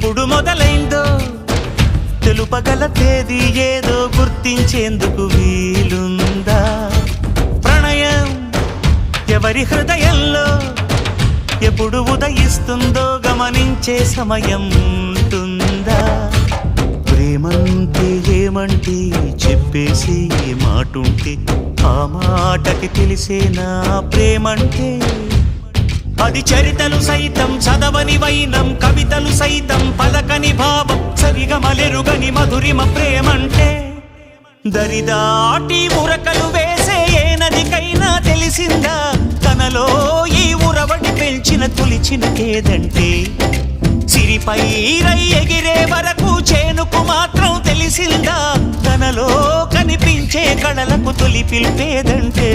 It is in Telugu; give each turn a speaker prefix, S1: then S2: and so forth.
S1: ఎప్పుడు మొదలైందో తెలుపగల తేదీ ఏదో గుర్తించేందుకు వీలుందా? ప్రణయం ఎవరి హృదయంలో ఎప్పుడు ఉదయిస్తుందో గమనించే సమయం ఉంటుందా? ప్రేమంటే ఏమంటే చెప్పేసి ఏ మాటుంటే ఆ మాటకి తెలిసేనా ప్రేమంటే? అది చరితలు సైతం చదవని వైనం, కవితలు సైతం పలకని భావం, సరిగమలెరుగని మధురిమ ప్రేమంటే. దరిదాటి ఉరకలు వేసే ఏ నదికైనా తెలిసిందా తనలో ఈ ఉరవడి పెంచిన తొలిచిన కేదంటే? సిరిపై రై ఎగిరే వరకు చేనుకు మాత్రం తెలిసిందా తనలో కనిపించే కళలకు తొలి పిలిపేదంటే?